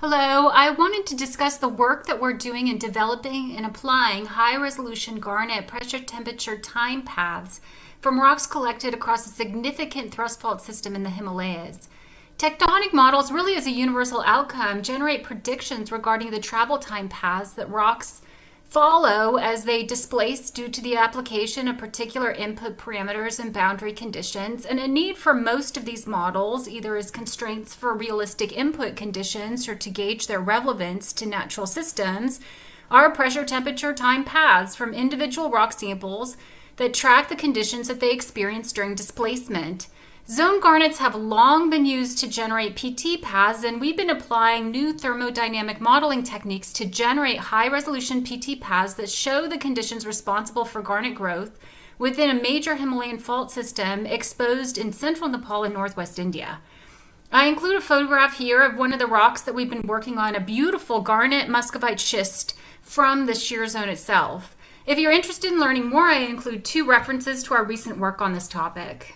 Hello, I wanted to discuss the work that we're doing in developing and applying high-resolution garnet pressure temperature time paths from rocks collected across a significant thrust fault system in the Himalayas. Tectonic models, really as a universal outcome, generate predictions regarding the travel time paths that rocks follow as they displace due to the application of particular input parameters and boundary conditions, and a need for most of these models, either as constraints for realistic input conditions or to gauge their relevance to natural systems, are pressure temperature time paths from individual rock samples that track the conditions that they experience during displacement. Zone garnets have long been used to generate PT paths, and we've been applying new thermodynamic modeling techniques to generate high-resolution PT paths that show the conditions responsible for garnet growth within a major Himalayan fault system exposed in central Nepal and northwest India. I include a photograph here of one of the rocks that we've been working on, a beautiful garnet muscovite schist from the shear zone itself. If you're interested in learning more, I include two references to our recent work on this topic.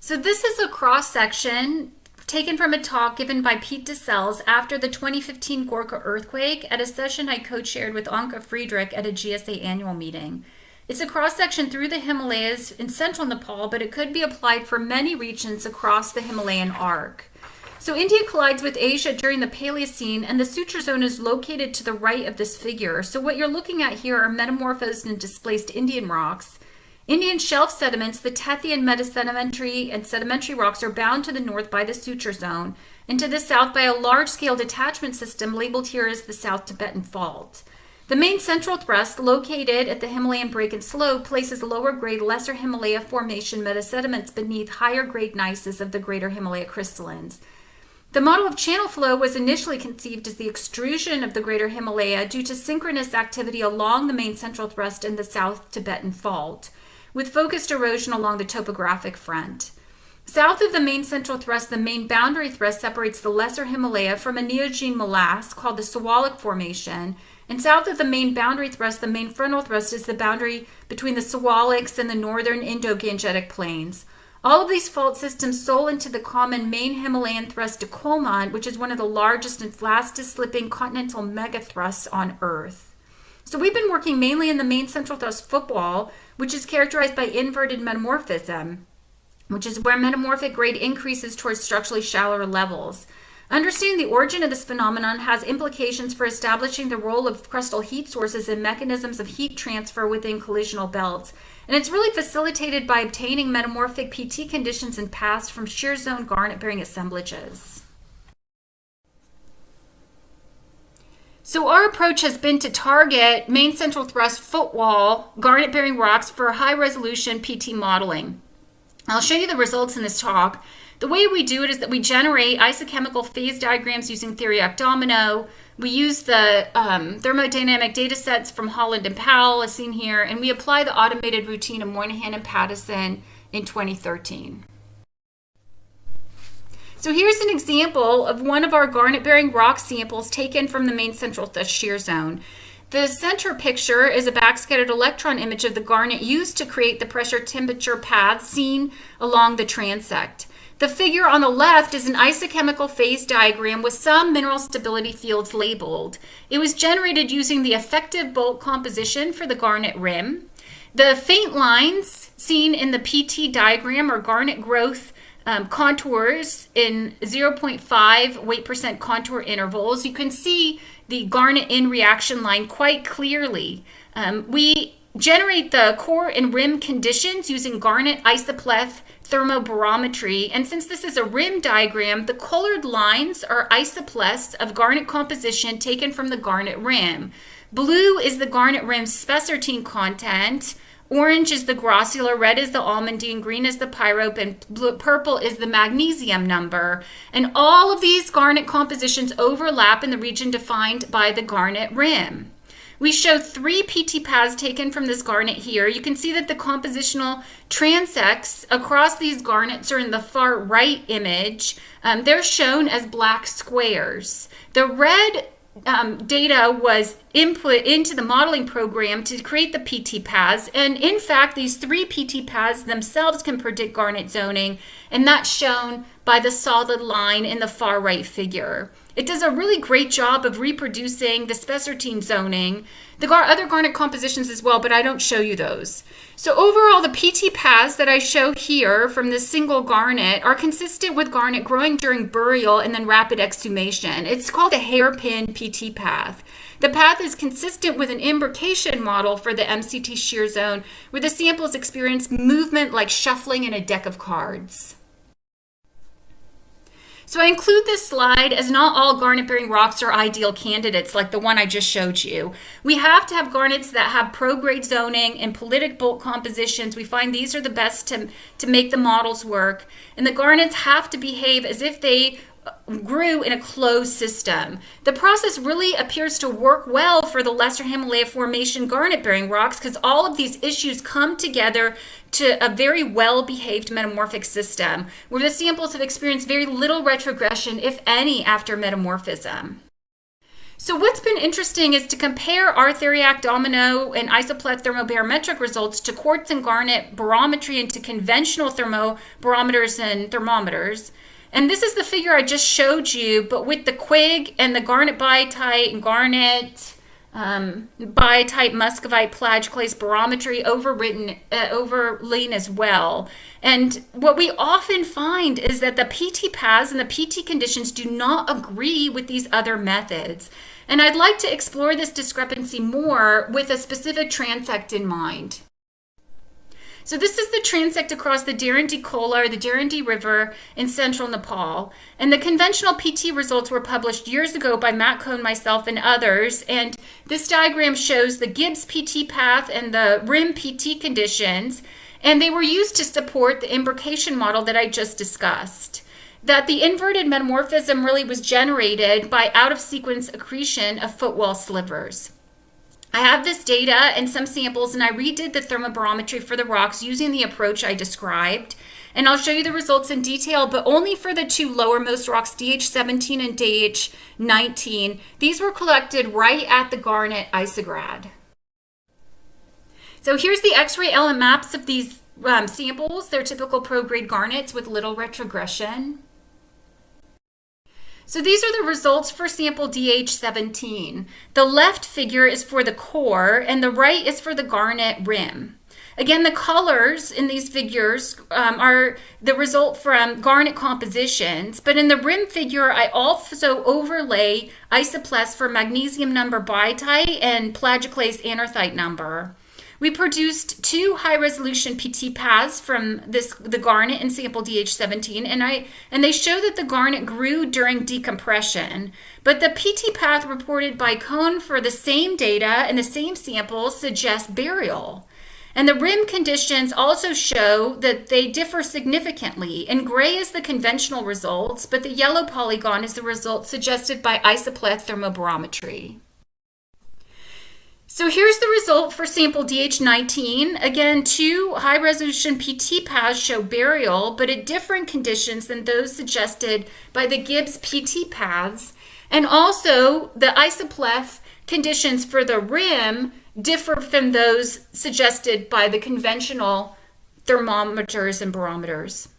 So this is a cross-section taken from a talk given by Pete Etzel after the 2015 Gorka earthquake at a session I co-chaired with Anka Friedrich at a GSA annual meeting. It's a cross-section through the Himalayas in central Nepal, but it could be applied for many regions across the Himalayan arc. So India collides with Asia during the Paleocene, and the suture zone is located to the right of this figure. So what you're looking at here are metamorphosed and displaced Indian rocks. Indian shelf sediments, the Tethyan metasedimentary and sedimentary rocks, are bound to the north by the suture zone and to the south by a large-scale detachment system labeled here as the South Tibetan Fault. The main central thrust, located at the Himalayan break and slope, places lower-grade Lesser Himalayan Formation metasediments beneath higher-grade gneisses of the Greater Himalayan Crystallines. The model of channel flow was initially conceived as the extrusion of the Greater Himalaya due to synchronous activity along the main central thrust in the South Tibetan Fault, with focused erosion along the topographic front. South of the main central thrust, the main boundary thrust separates the Lesser Himalaya from a neogene molasse called the Sewalic Formation, and south of the main boundary thrust, the main frontal thrust is the boundary between the Sewalics and the northern Indo-Gangetic plains. All of these fault systems sold into the common main Himalayan thrust décollement, which is one of the largest and fastest slipping continental megathrusts on Earth. So we've been working mainly in the main central thrust footwall, which is characterized by inverted metamorphism, which is where metamorphic grade increases towards structurally shallower levels. Understanding the origin of this phenomenon has implications for establishing the role of crustal heat sources and mechanisms of heat transfer within collisional belts. And it's really facilitated by obtaining metamorphic PT conditions and paths from shear zone garnet-bearing assemblages. So our approach has been to target main central thrust footwall garnet-bearing rocks for high-resolution PT modeling. I'll show you the results in this talk. The way we do it is that we generate isochemical phase diagrams using theory-arc domino. We use the thermodynamic data sets from Holland and Powell, as seen here, and we apply the automated routine of Moynihan and Pattison in 2013. So here's an example of one of our garnet-bearing rock samples taken from the main central thrust shear zone. The center picture is a backscattered electron image of the garnet used to create the pressure temperature path seen along the transect. The figure on the left is an isochemical phase diagram with some mineral stability fields labeled. It was generated using the effective bolt composition for the garnet rim. The faint lines seen in the PT diagram are garnet growth contours in 0.5 weight percent contour intervals. You can see the garnet in reaction line quite clearly. We generate the core and rim conditions using garnet isopleth thermobarometry, and since this is a rim diagram, the colored lines are isopleths of garnet composition taken from the garnet rim. Blue is the garnet rim's spessartine content, orange is the grossular, red is the almandine, green is the pyrope, and purple is the magnesium number. And all of these garnet compositions overlap in the region defined by the garnet rim. We show 3 PT paths taken from this garnet here. You can see that the compositional transects across these garnets are in the far right image. They're shown as black squares. The red data was input into the modeling program to create the PT paths. And in fact, these 3 PT paths themselves can predict garnet zoning, and that's shown by the solid line in the far right figure. It does a really great job of reproducing the spessartine zoning, the other garnet compositions as well, but I don't show you those. So overall, the PT paths that I show here from this single garnet are consistent with garnet growing during burial and then rapid exhumation. It's called a hairpin PT path. The path is consistent with an imbrication model for the MCT shear zone, where the samples experience movement like shuffling in a deck of cards. So I include this slide as not all garnet-bearing rocks are ideal candidates like the one I just showed you. We have to have garnets that have prograde zoning and politic bolt compositions. We find these are the best to make the models work. And the garnets have to behave as if they grew in a closed system. The process really appears to work well for the Lesser Himalayan Formation garnet-bearing rocks because all of these issues come together to a very well-behaved metamorphic system where the samples have experienced very little retrogression, if any, after metamorphism. So what's been interesting is to compare artheriac domino and isopleth thermobarometric results to quartz and garnet barometry and to conventional thermobarometers and thermometers. And this is the figure I just showed you, but with the Quig and the garnet biotite and garnet biotite muscovite plagioclase barometry overlain as well. And what we often find is that the PT paths and the PT conditions do not agree with these other methods. And I'd like to explore this discrepancy more with a specific transect in mind. So this is the transect across the Darondi Khola, or the Darondi River in central Nepal. And the conventional PT results were published years ago by Matt Cohn, myself, and others. And this diagram shows the Gibbs PT path and the rim PT conditions. And they were used to support the imbrication model that I just discussed. That the inverted metamorphism really was generated by out-of-sequence accretion of footwall slivers. I have this data and some samples, and I redid the thermobarometry for the rocks using the approach I described. And I'll show you the results in detail, but only for the 2 lowermost rocks, DH17 and DH19. These were collected right at the Garnet isograd. So here's the X-ray element maps of these samples. They're typical prograde garnets with little retrogression. So these are the results for sample DH17. The left figure is for the core and the right is for the garnet rim. Again, the colors in these figures are the result from garnet compositions, but in the rim figure, I also overlay isopleths for magnesium number biotite and plagioclase anorthite number. We produced 2 high-resolution PT paths from the garnet in sample DH17, and they show that the garnet grew during decompression. But the PT path reported by Cohn for the same data and the same samples suggests burial. And the rim conditions also show that they differ significantly. In gray is the conventional results, but the yellow polygon is the result suggested by isopleth thermobarometry. So here's the result for sample DH19. Again, 2 high-resolution PT paths show burial, but at different conditions than those suggested by the Gibbs PT paths. And also, the isopleth conditions for the rim differ from those suggested by the conventional thermometers and barometers.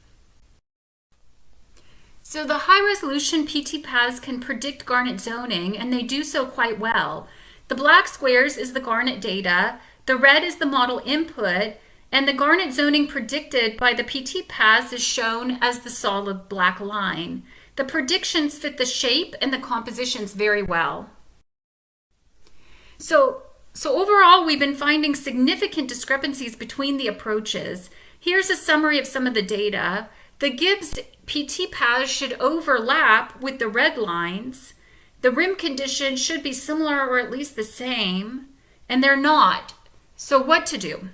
So the high-resolution PT paths can predict garnet zoning, and they do so quite well. The black squares is the garnet data, the red is the model input, and the garnet zoning predicted by the PT paths is shown as the solid black line. The predictions fit the shape and the compositions very well. So overall, we've been finding significant discrepancies between the approaches. Here's a summary of some of the data. The Gibbs PT paths should overlap with the red lines. The rim conditions should be similar or at least the same, and they're not. So what to do?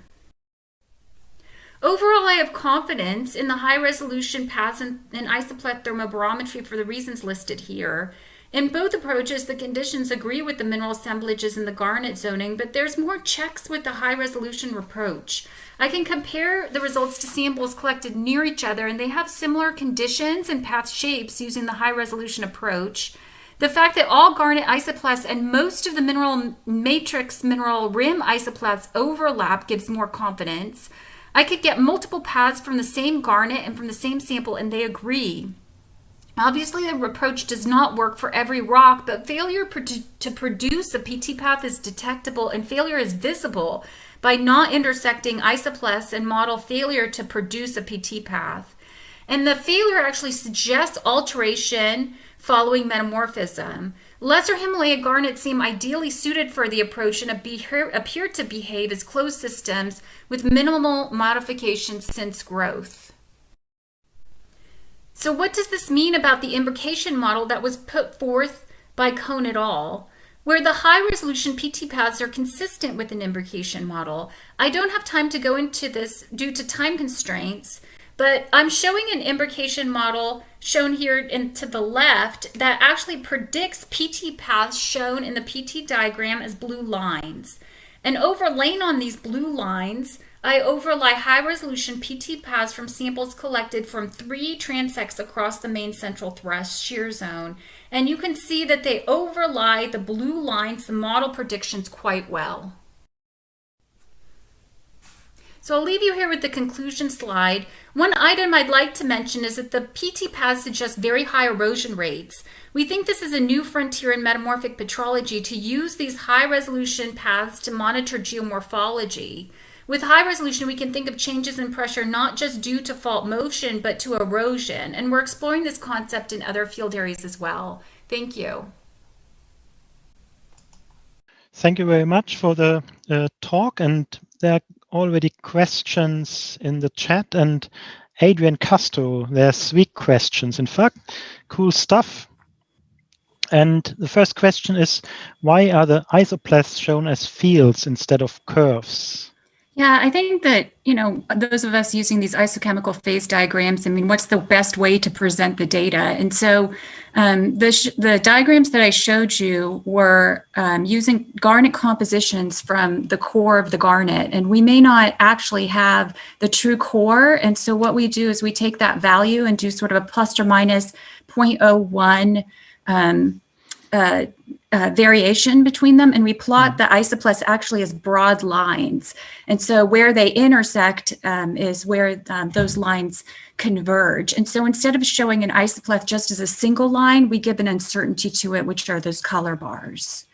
Overall, I have confidence in the high-resolution paths and isopleth thermobarometry for the reasons listed here. In both approaches, the conditions agree with the mineral assemblages in the garnet zoning, but there's more checks with the high-resolution approach. I can compare the results to samples collected near each other, and they have similar conditions and path shapes using the high-resolution approach. The fact that all garnet isoplasts and most of the mineral matrix mineral rim isoplasts overlap gives more confidence. I could get multiple paths from the same garnet and from the same sample, and they agree. Obviously, the approach does not work for every rock, but failure to produce a PT path is detectable, and failure is visible by not intersecting isoplasts and model failure to produce a PT path. And the failure actually suggests alteration following metamorphism. Lesser Himalayan garnets seem ideally suited for the approach and appear to behave as closed systems with minimal modifications since growth. So what does this mean about the imbrication model that was put forth by Kohn et al., where the high-resolution PT paths are consistent with an imbrication model? I don't have time to go into this due to time constraints, but I'm showing an imbrication model shown here to the left that actually predicts PT paths shown in the PT diagram as blue lines. And overlaying on these blue lines, I overlay high-resolution PT paths from samples collected from 3 transects across the main central thrust shear zone. And you can see that they overlay the blue lines, the model predictions, quite well. So I'll leave you here with the conclusion slide. One item I'd like to mention is that the PT paths suggest very high erosion rates. We think this is a new frontier in metamorphic petrology to use these high-resolution paths to monitor geomorphology. With high resolution, we can think of changes in pressure not just due to fault motion, but to erosion. And we're exploring this concept in other field areas as well. Thank you. Thank you very much for the talk. And there are already questions in the chat. And Adrian Castro, there's 3 questions. In fact, cool stuff. And the first question is, why are the isoplasts shown as fields instead of curves? Yeah, I think that, those of us using these isochemical phase diagrams, what's the best way to present the data? And so the diagrams that I showed you were using garnet compositions from the core of the garnet, and we may not actually have the true core. And so what we do is we take that value and do sort of a plus or minus 0.01 variation between them, and we plot the isoplasts actually as broad lines. And so where they intersect is where those lines converge. And so instead of showing an isoplast just as a single line, we give an uncertainty to it, which are those color bars.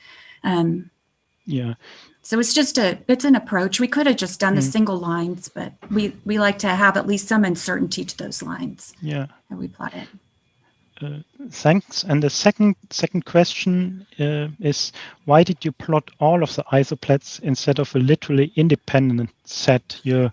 Yeah. So it's an approach. We could have just done the single lines, but we like to have at least some uncertainty to those lines. Yeah. And we plot it. Thanks. And the second question is, why did you plot all of the isoplasts instead of a literally independent set? Your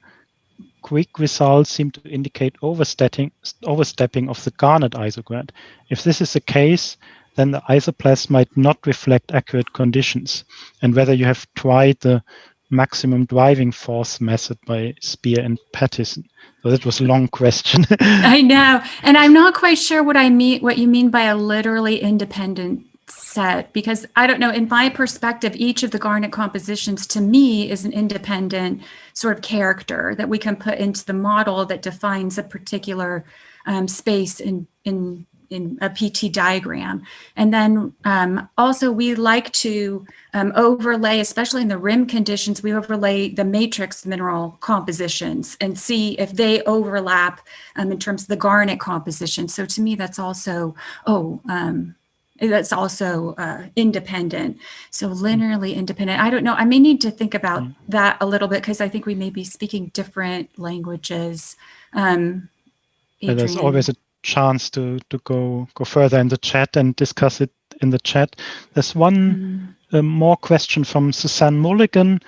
quick results seem to indicate overstepping of the Garnet isograd. If this is the case, then the isoplast might not reflect accurate conditions. And whether you have tried the maximum driving force method by Spear and Pattison. So that was a long question. I know. And I'm not quite sure what you mean by a literally independent set, because I don't know, in my perspective, each of the garnet compositions to me is an independent sort of character that we can put into the model that defines a particular space in a PT diagram. And then also we like to overlay, especially in the rim conditions, we overlay the matrix mineral compositions and see if they overlap in terms of the garnet composition. So to me, that's also, independent. So linearly independent. I don't know. I may need to think about that a little bit because I think we may be speaking different languages. There's always a chance to go further in the chat and discuss it in the chat. There's one more question from Suzanne Mulligan.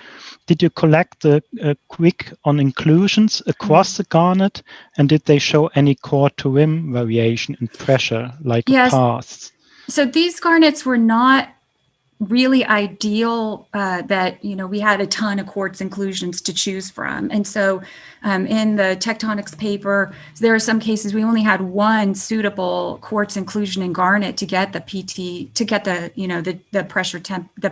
Did you collect the quick on inclusions across the garnet, and did they show any core to rim variation in pressure like paths? So these garnets were not really ideal that, we had a ton of quartz inclusions to choose from. And so in the Tectonics paper, there are some cases we only had one suitable quartz inclusion in garnet to get the PT, to get the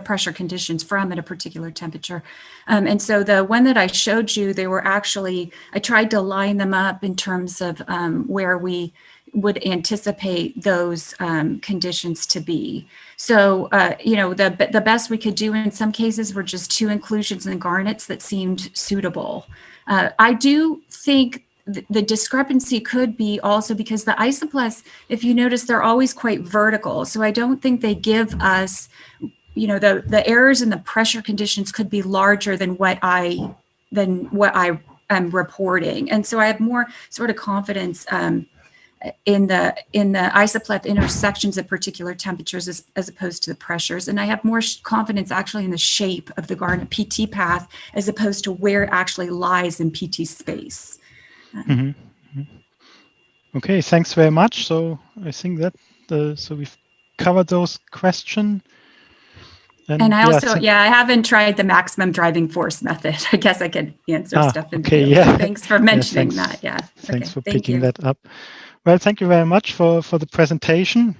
pressure conditions from at a particular temperature. And so the one that I showed you, they were actually, I tried to line them up in terms of where we would anticipate those conditions to be. So, the best we could do in some cases were just 2 inclusions in garnets that seemed suitable. I do think the discrepancy could be also because the isopleths, if you notice, they're always quite vertical. So I don't think they give us, the errors in the pressure conditions could be larger than what I am reporting. And so I have more sort of confidence in the isopleth intersections at particular temperatures as opposed to the pressures. And I have more confidence actually in the shape of the garnet PT path as opposed to where it actually lies in PT space. Okay, thanks very much. So I think that so we've covered those questions. And I also, I haven't tried the maximum driving force method. I guess I could answer stuff in okay, there. Thanks for mentioning that. Yeah. Thanks for picking that up. Well, thank you very much for the presentation.